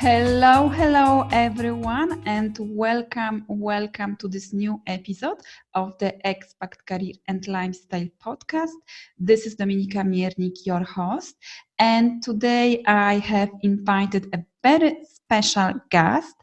Hello everyone, and welcome to this new episode of the Expat Career And Lifestyle podcast. This is Dominika Miernik, your host, and today I have invited a very special guest,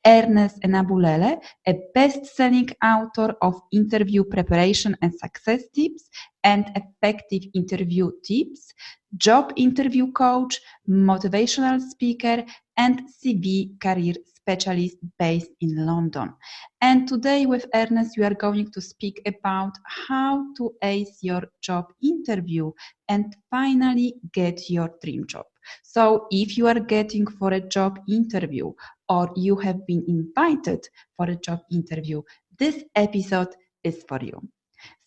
Ernest Enabulele, a best-selling author of interview preparation and success tips and effective interview tips, job interview coach, motivational speaker, and CV career specialist based in London. And today with Ernest, we are going to speak about how to ace your job interview and finally get your dream job. So if you are getting for a job interview or you have been invited for a job interview, this episode is for you.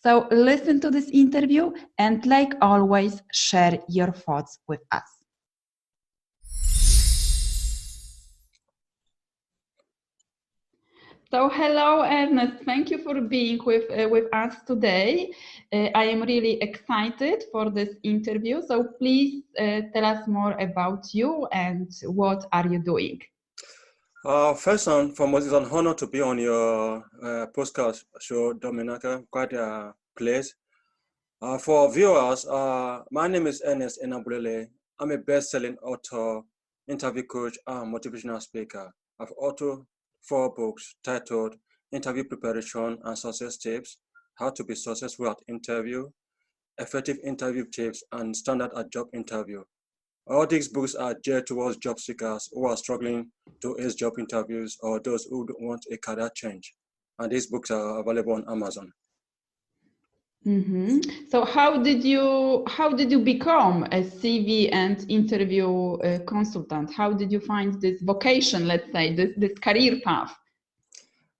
So listen to this interview and, like always, share your thoughts with us. So hello, Ernest. Thank you for being with us today. I am really excited for this interview. So please tell us more about you and what are you doing? First and foremost, it's an honor to be on your podcast show, Dominika. Quite a place. For viewers, my name is Ernest Enabulele. I'm a best-selling author, interview coach, and motivational speaker. I've authored 4 books titled Interview Preparation and Success Tips, How to be Successful at Interview, Effective Interview Tips, and Standard at Job Interview. All these books are geared towards job seekers who are struggling to ace job interviews or those who want a career change. And these books are available on Amazon. Mm-hmm. So how did you become a CV and interview consultant? How did you find this vocation, let's say, this career path?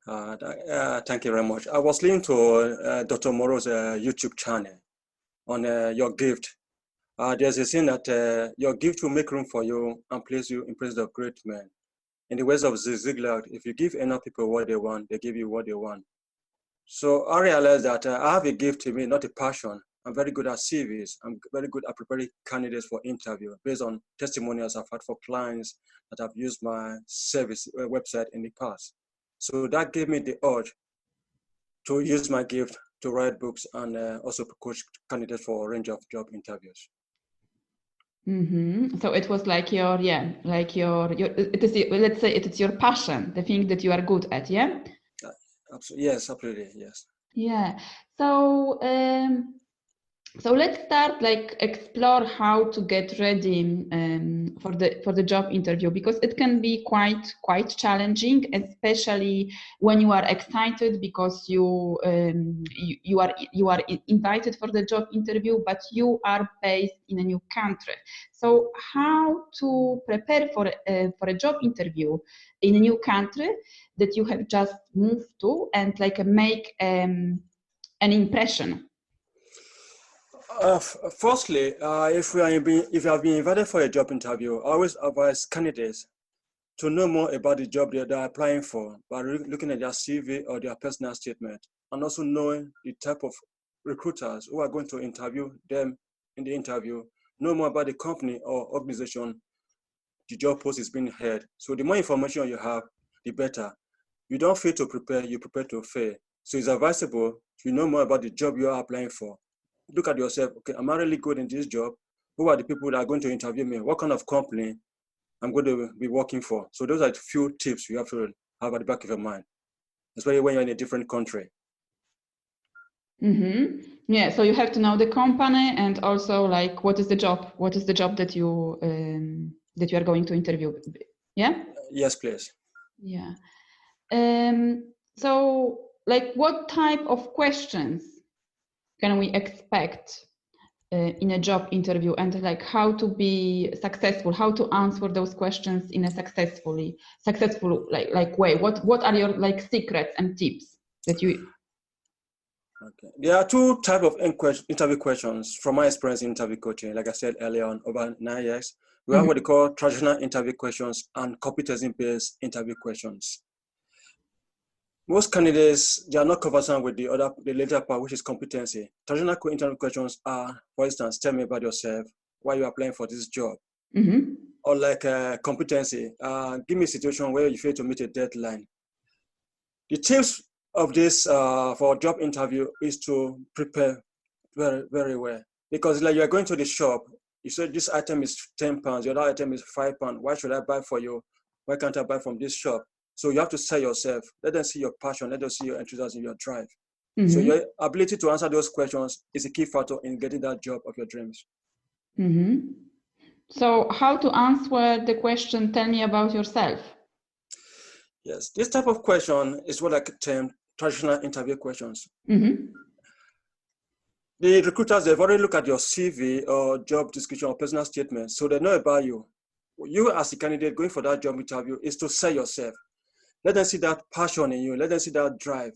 Thank you very much. I was listening to Dr. Moro's YouTube channel on your gift. There's a saying that your gift will make room for you and place you in presence of great men. In the words of Zig Ziglar, if you give enough people what they want, they give you what they want. So I realized that I have a gift in me, not a passion. I'm very good at CVs. I'm very good at preparing candidates for interview based on testimonials I've had for clients that have used my service website in the past. So that gave me the urge to use my gift to write books and also coach candidates for a range of job interviews. Mm-hmm. So it was like your it is let's say it is your passion, the thing that you are good at, yeah? Yes, absolutely, yes. Yeah. So let's start, like, explore how to get ready for the job interview, because it can be quite challenging, especially when you are excited because you are invited for the job interview, but you are based in a new country. So how to prepare for a job interview in a new country that you have just moved to, and like make an impression? Firstly, if you have been invited for a job interview, I always advise candidates to know more about the job they are applying for by looking at their CV or their personal statement, and also knowing the type of recruiters who are going to interview them in the interview, know more about the company or organization the job post is being held. So the more information you have, the better. You don't fail to prepare, you prepare to fail. So it's advisable to know more about the job you are applying for. Look at yourself, okay, am I really good in this job? Who are the people that are going to interview me? What kind of company I'm going to be working for? So those are the few tips you have to have at the back of your mind, especially when you're in a different country. Mm-hmm. Yeah, so you have to know the company and also, like, what is the job that you are going to interview. Yeah? Yes, please. Yeah. So, like, what type of questions can we expect in a job interview, and like how to be successful, how to answer those questions in a successful like way? What are your, like, secrets and tips that you? Okay. There are 2 types of interview questions from my experience in interview coaching. Like I said earlier on, over 9 years, we have what they call traditional interview questions and competency-based interview questions. Most candidates, they are not conversant with the later part, which is competency. Traditional interview questions are, for instance, tell me about yourself, why you are applying for this job. Mm-hmm. or like competency. Give me a situation where you fail to meet a deadline. The tips of this for job interview is to prepare very, very well. Because like you're going to the shop, you said this item is £10, the other item is £5. Why should I buy for you? Why can't I buy from this shop? So you have to sell yourself. Let them see your passion. Let them see your enthusiasm, your drive. Mm-hmm. So your ability to answer those questions is a key factor in getting that job of your dreams. Mm-hmm. So how to answer the question, tell me about yourself? Yes, this type of question is what I could term traditional interview questions. Mm-hmm. The recruiters, they've already looked at your CV or job description or personal statement, so they know about you. You as a candidate going for that job interview is to sell yourself. Let them see that passion in you. Let them see that drive.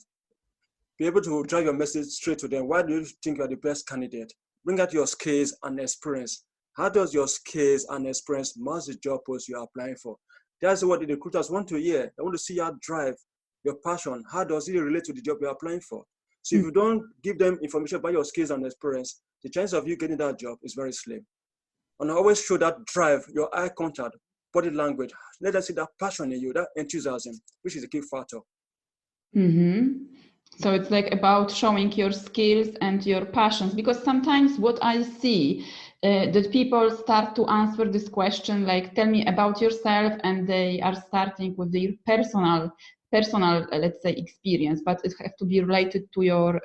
Be able to drive your message straight to them. Why do you think you're the best candidate? Bring out your skills and experience. How does your skills and experience match the job post you are applying for? That's what the recruiters want to hear. They want to see your drive, your passion. How does it relate to the job you're applying for? So if you don't give them information about your skills and experience, the chance of you getting that job is very slim. And always show that drive, your eye contact, body language. Let us see that passion in you, that enthusiasm, which is a key factor. Mm-hmm. So it's like about showing your skills and your passions, because sometimes what I see that people start to answer this question like, tell me about yourself, and they are starting with their personal let's say experience, but it has to be related to your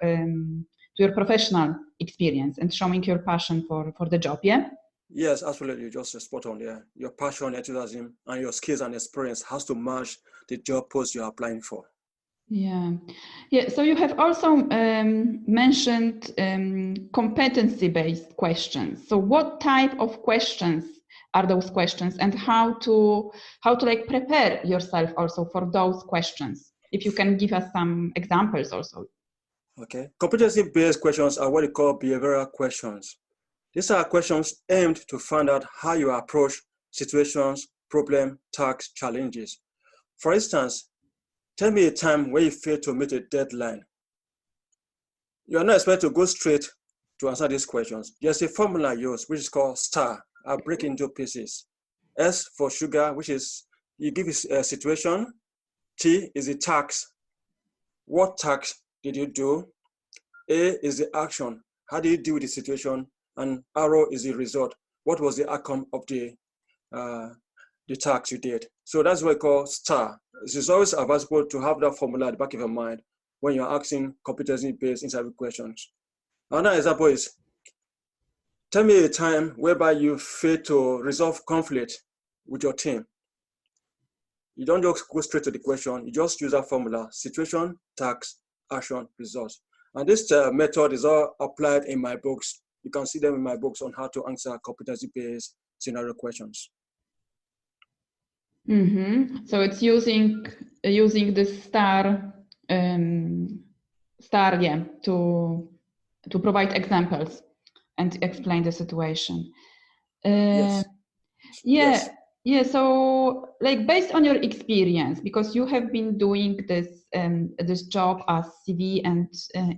professional experience and showing your passion for the job. Yeah. Yes, absolutely. Just spot on there. Your passion, enthusiasm, and your skills and experience has to match the job post you're applying for. Yeah. So you have also mentioned competency-based questions. So what type of questions are those questions, and how to like prepare yourself also for those questions? If you can give us some examples also. Okay. Competency-based questions are what we call behavioral questions. These are questions aimed to find out how you approach situations, problems, tasks, challenges. For instance, tell me a time where you failed to meet a deadline. You are not expected to go straight to answer these questions. There's a formula used, which is called STAR. I'll break it into pieces. S for sugar, which is you give a situation. T is the task. What task did you do? A is the action. How did you deal with the situation? And R is the result. What was the outcome of the task you did? So that's what we call STAR. It's always advisable to have that formula at the back of your mind when you're asking competency-based interview questions. Another example is, tell me a time whereby you failed to resolve conflict with your team. You don't just go straight to the question. You just use that formula: situation, task, action, results. And this method is all applied in my books. You can see them in my books on how to answer competency-based scenario questions. Mm-hmm. So it's using the STAR to provide examples and explain the situation. Yes. Yeah. Yeah. So, like, based on your experience, because you have been doing this job as CV and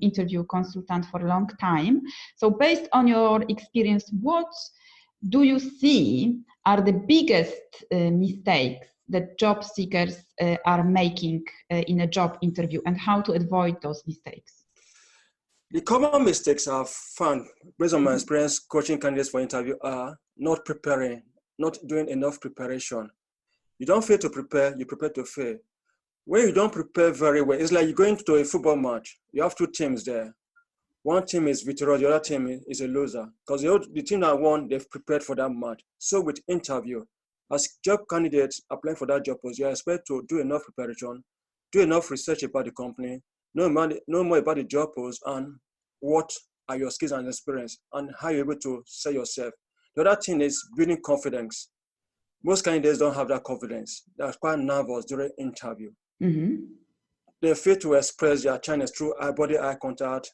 interview consultant for a long time. So, based on your experience, what do you see are the biggest mistakes that job seekers are making in a job interview, and how to avoid those mistakes? The common mistakes I've found, based on my experience coaching candidates for interview, are not preparing, not doing enough preparation. You don't fail to prepare, you prepare to fail. When you don't prepare very well, it's like you're going to a football match. You have two teams there. One team is victorious, the other team is a loser. Because the team that won, they've prepared for that match. So with interview, as job candidates applying for that job post, you are expected to do enough preparation, do enough research about the company, know more about the job post, and what are your skills and experience, and how you're able to sell yourself. The other thing is building confidence. Most candidates don't have that confidence. They're quite nervous during interview. Mm-hmm. They fail to express their Chinese through eye contact.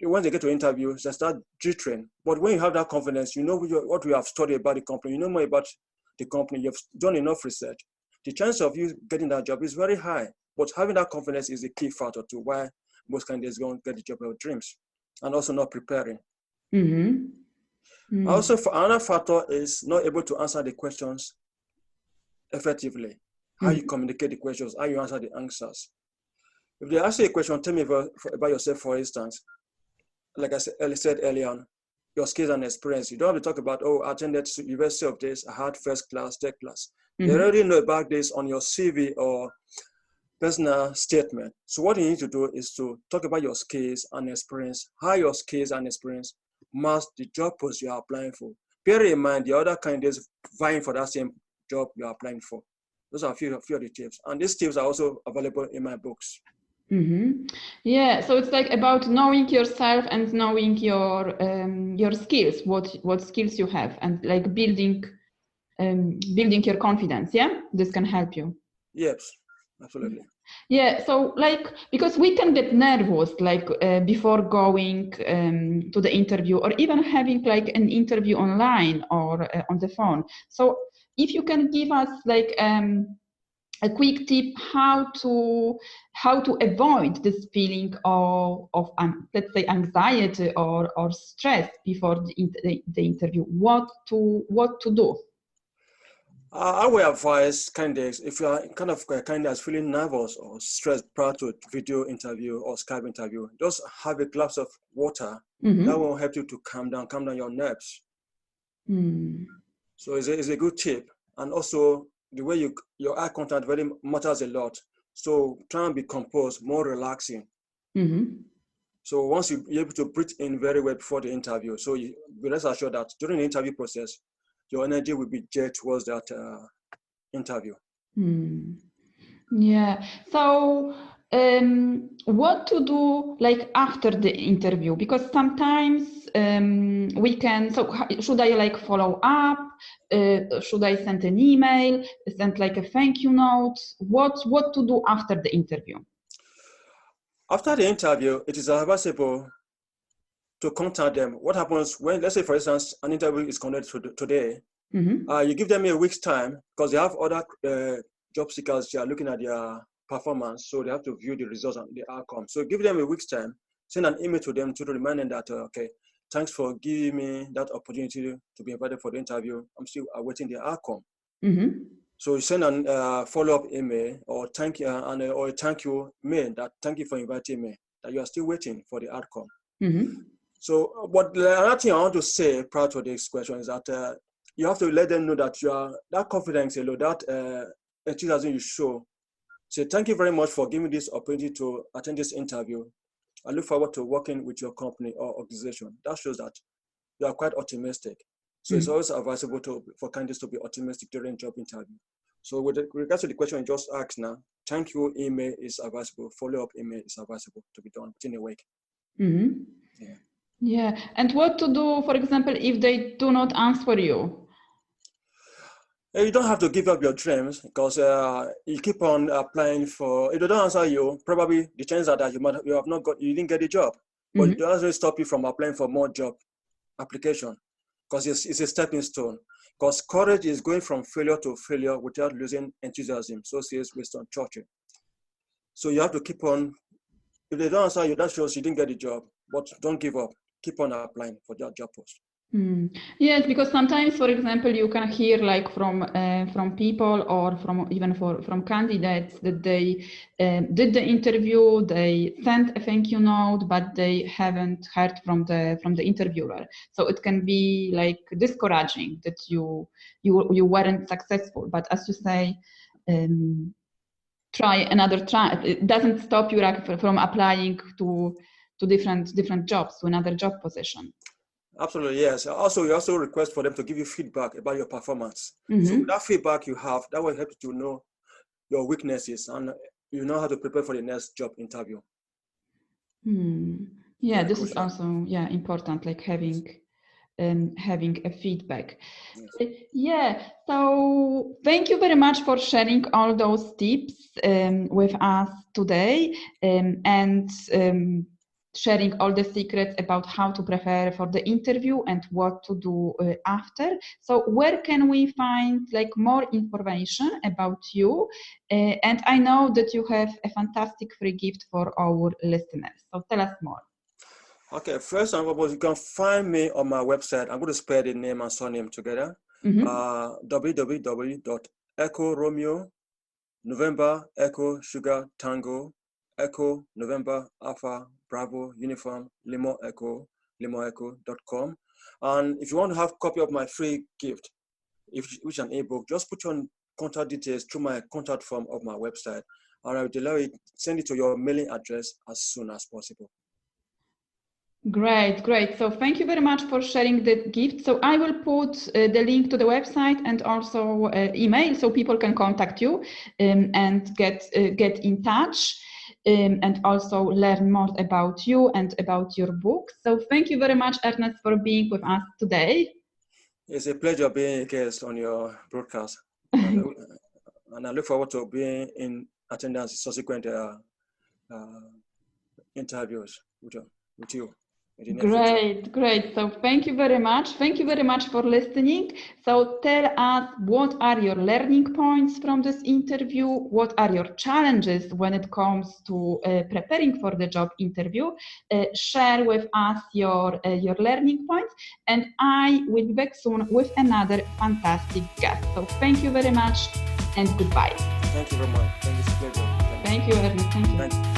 When they get to interview, they start jittering. But when you have that confidence, you know what you have studied about the company, you know more about the company, you've done enough research. The chance of you getting that job is very high. But having that confidence is the key factor to why most candidates don't get the job of their dreams, and also not preparing. Mm-hmm. Mm-hmm. Also, another factor is not able to answer the questions effectively, how you communicate the questions, how you answer the answers. If they ask you a question, tell me about yourself, for instance. Like I said earlier on, your skills and experience. You don't have to talk about, oh, I attended University of this, I had first class, third class. They already know about this on your CV or personal statement. So what you need to do is to talk about your skills and experience, how your skills and experience match the job post you are applying for. Bear in mind the other candidates vying for that same job you are applying for. Those are a few of the tips. And these tips are also available in my books. Yeah, so it's like about knowing yourself and knowing your skills, what skills you have, and like building your confidence. Yeah, this can help you. Yes, absolutely. Yeah, so like, because we can get nervous like before going to the interview, or even having like an interview online or on the phone. So if you can give us like a quick tip how to avoid this feeling of let's say anxiety or stress before the interview, what to do? I will advise candidates, if you are kind of candidates feeling nervous or stressed prior to video interview or Skype interview, just have a glass of water. That will help you to calm down your nerves. So it's a good tip. And also the way your eye contact very matters a lot. So try and be composed, more relaxing. So once you're able to breathe in very well before the interview, so you be rest assured that during the interview process, your energy will be geared towards that interview. Yeah. So what to do like after the interview? Because sometimes we can, so should I like follow up? Should I send an email, send like a thank you note? What to do after the interview? After the interview, it is advisable to contact them. What happens when, let's say for instance, an interview is conducted today, you give them a week's time, because they have other job seekers that are looking at their performance, so they have to view the results and the outcome. So give them a week's time, send an email to them to remind them that, okay, thanks for giving me that opportunity to be invited for the interview. I'm still awaiting the outcome. So you send a follow-up email or or a thank you mail that thank you for inviting me, that you are still waiting for the outcome. So what another thing I want to say prior to this question is that you have to let them know that you are that confidence, that enthusiasm you show. Say thank you very much for giving me this opportunity to attend this interview. I look forward to working with your company or organization. That shows that you are quite optimistic. So it's always advisable for candidates to be optimistic during job interview. So with regards to the question you just asked now, thank you email is advisable, follow-up email is advisable to be done within a week. Yeah. And what to do, for example, if they do not answer you? You don't have to give up your dreams, because you keep on applying for. If they don't answer you, probably the chances are that you didn't get the job. But it doesn't stop you from applying for more job application, because it's a stepping stone. Because courage is going from failure to failure without losing enthusiasm. So says Winston Churchill. So you have to keep on. If they don't answer you, that shows you didn't get the job. But don't give up. Keep on applying for that job post. Yes, because sometimes, for example, you can hear like from people or from candidates that they did the interview, they sent a thank you note, but they haven't heard from the interviewer. So it can be like discouraging that you weren't successful. But as you say, try another try. It doesn't stop you from applying to different jobs, to another job position. Absolutely, yes. Also, you also request for them to give you feedback about your performance. So with that feedback you have, that will help you to know your weaknesses, and you know how to prepare for the next job interview. Yeah, this is also important, like having a feedback. Yeah, so thank you very much for sharing all those tips with us today, and sharing all the secrets about how to prepare for the interview and what to do after. So where can we find like more information about you? And I know that you have a fantastic free gift for our listeners. So tell us more. Okay, first and foremost, you can find me on my website. I'm going to spell the name and surname together. www.expat, Echo Romeo, November Echo Sugar Tango, Echo November Alpha Bravo Uniform Limo Echo, limoecho.com. And if you want to have a copy of my free gift, which is an ebook, just put your contact details through my contact form of my website, and I will send it to your mailing address as soon as possible. Great. So thank you very much for sharing the gift. So I will put the link to the website and also email so people can contact you and get in touch and also learn more about you and about your book. So thank you very much, Ernest, for being with us today. It's a pleasure being a guest on your broadcast. And I look forward to being in attendance in subsequent interviews with you. Great. So thank you very much. Thank you very much for listening. So tell us, what are your learning points from this interview? What are your challenges when it comes to preparing for the job interview? Share with us your learning points, and I will be back soon with another fantastic guest. So thank you very much and goodbye. Thank you very much. Thank you. It's a pleasure. Thank you, Ernest. Thank you.